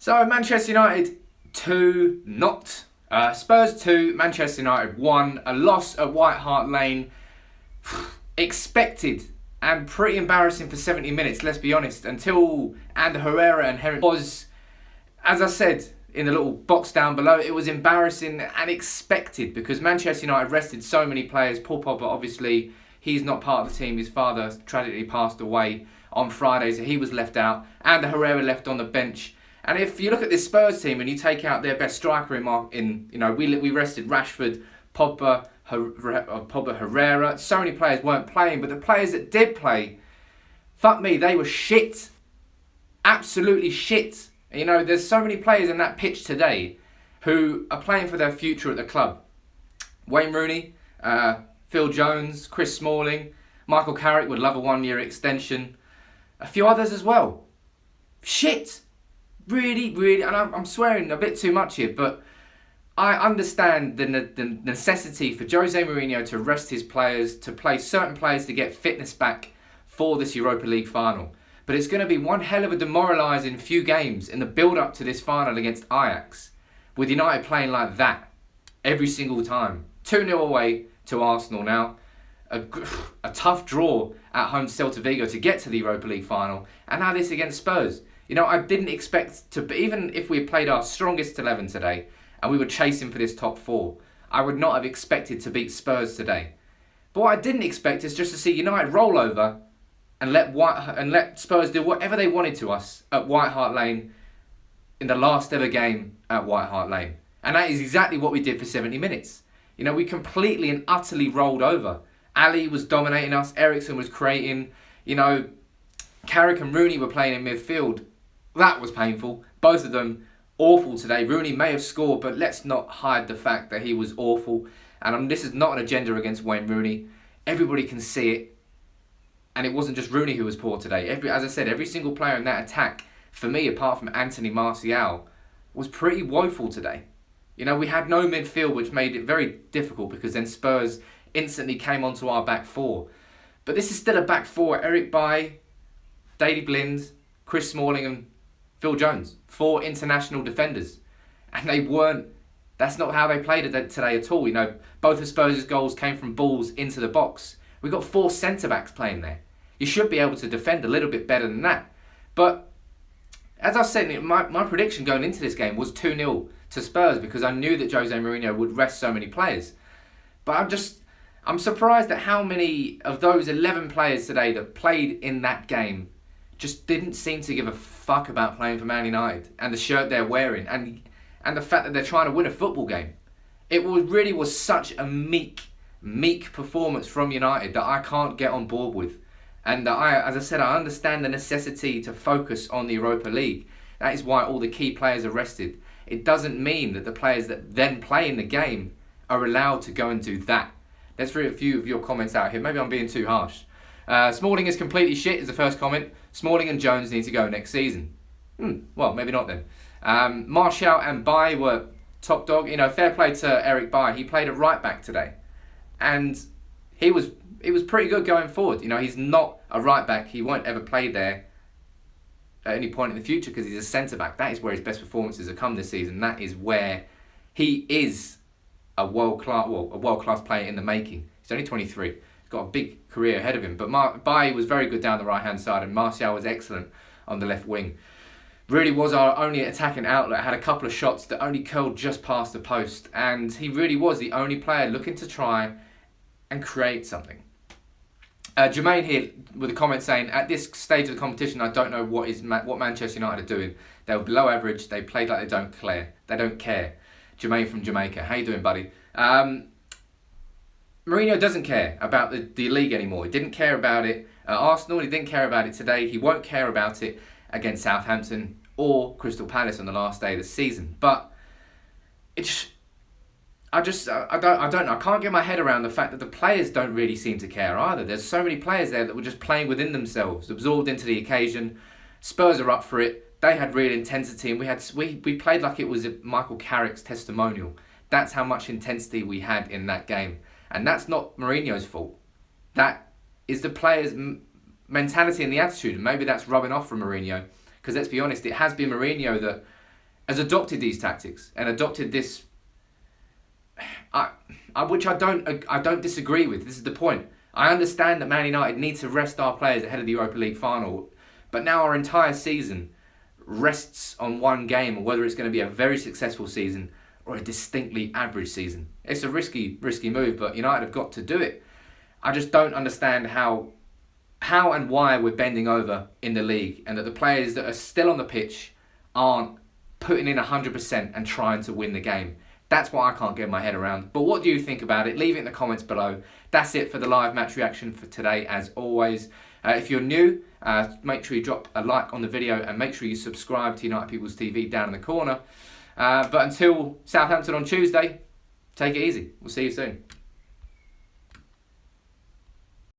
So Manchester United 2 not. Spurs 2, Manchester United 1. A loss at White Hart Lane. Expected and pretty embarrassing for 70 minutes, let's be honest. Until Herrera and Henry was, as I said in the little box down below, it was embarrassing and expected because Manchester United rested so many players. Paul Pogba, obviously, he's not part of the team. His father tragically passed away on Friday, so he was left out. And Herrera left on the bench. And if you look at this Spurs team and you take out their best striker we rested Rashford, Pogba, Herrera. So many players weren't playing, but the players that did play, fuck me, they were shit. Absolutely shit. There's so many players in that pitch today who are playing for their future at the club. Wayne Rooney, Phil Jones, Chris Smalling, Michael Carrick would love a 1-year extension. A few others as well. Shit. Really, really, and I'm swearing a bit too much here, but I understand the necessity for Jose Mourinho to rest his players, to play certain players to get fitness back for this Europa League final. But it's going to be one hell of a demoralising few games in the build-up to this final against Ajax, with United playing like that every single time. 2-0 away to Arsenal now. A tough draw at home to Celta Vigo to get to the Europa League final, and now this against Spurs. I didn't expect to, even if we had played our strongest 11 today and we were chasing for this top 4, I would not have expected to beat Spurs today. But what I didn't expect is just to see United roll over and let Spurs do whatever they wanted to us at White Hart Lane in the last ever game at White Hart Lane. And that is exactly what we did for 70 minutes. We completely and utterly rolled over. Ali was dominating us, Eriksen was creating, Carrick and Rooney were playing in midfield. That was painful. Both of them awful today. Rooney may have scored, but let's not hide the fact that he was awful. And this is not an agenda against Wayne Rooney. Everybody can see it. And it wasn't just Rooney who was poor today. As I said, every single player in that attack, for me, apart from Anthony Martial, was pretty woeful today. We had no midfield, which made it very difficult because then Spurs instantly came onto our back four. But this is still a back four. Eric Bailly, Daley Blind, Chris Smalling and Phil Jones. 4 international defenders. And that's not how they played it today at all. Both of Spurs' goals came from balls into the box. We've got 4 centre-backs playing there. You should be able to defend a little bit better than that. But, as I said, my prediction going into this game was 2-0 to Spurs because I knew that Jose Mourinho would rest so many players. But I'm surprised at how many of those 11 players today that played in that game just didn't seem to give a fuck about playing for Man United and the shirt they're wearing and the fact that they're trying to win a football game. It really was such a meek performance from United that I can't get on board with. And as I said, I understand the necessity to focus on the Europa League. That is why all the key players are rested. It doesn't mean that the players that then play in the game are allowed to go and do that. Let's read a few of your comments out here. Maybe I'm being too harsh. Smalling is completely shit is the first comment. Smalling and Jones need to go next season. Well, maybe not then. Martial and Bailly were top dog. Fair play to Eric Bailly. He played at right back today. And he was pretty good going forward. He's not a right back. He won't ever play there at any point in the future because he's a centre back. That is where his best performances have come this season. That is where he is a world class player in the making. He's only 23. He's got a big career ahead of him. But Bailly was very good down the right hand side, and Martial was excellent on the left wing. Really was our only attacking outlet. Had a couple of shots that only curled just past the post, and he really was the only player looking to try and create something. Jermaine here with a comment saying, at this stage of the competition, I don't know what Manchester United are doing. They were below average. They played like they don't care. Jermaine from Jamaica. How you doing, buddy? Mourinho doesn't care about the league anymore. He didn't care about it at Arsenal. He didn't care about it today. He won't care about it against Southampton or Crystal Palace on the last day of the season. But I don't know. I can't get my head around the fact that the players don't really seem to care either. There's so many players there that were just playing within themselves, absorbed into the occasion. Spurs are up for it. They had real intensity, and we played like it was Michael Carrick's testimonial. That's how much intensity we had in that game, and that's not Mourinho's fault. That is the players' mentality and the attitude, and maybe that's rubbing off from Mourinho. Because let's be honest, it has been Mourinho that has adopted these tactics and adopted this, which I don't disagree with. This is the point. I understand that Man United need to rest our players ahead of the Europa League final, but now our entire season rests on one game, or whether it's going to be a very successful season or a distinctly average season. It's a risky move, but United have got to do it. I just don't understand how and why we're bending over in the league, and that the players that are still on the pitch aren't putting in 100% and trying to win the game. That's what I can't get my head around. But what do you think about it? Leave it in the comments below. That's it for the live match reaction for today, as always. If you're new, make sure you drop a like on the video and make sure you subscribe to United People's TV down in the corner. But until Southampton on Tuesday, take it easy. We'll see you soon.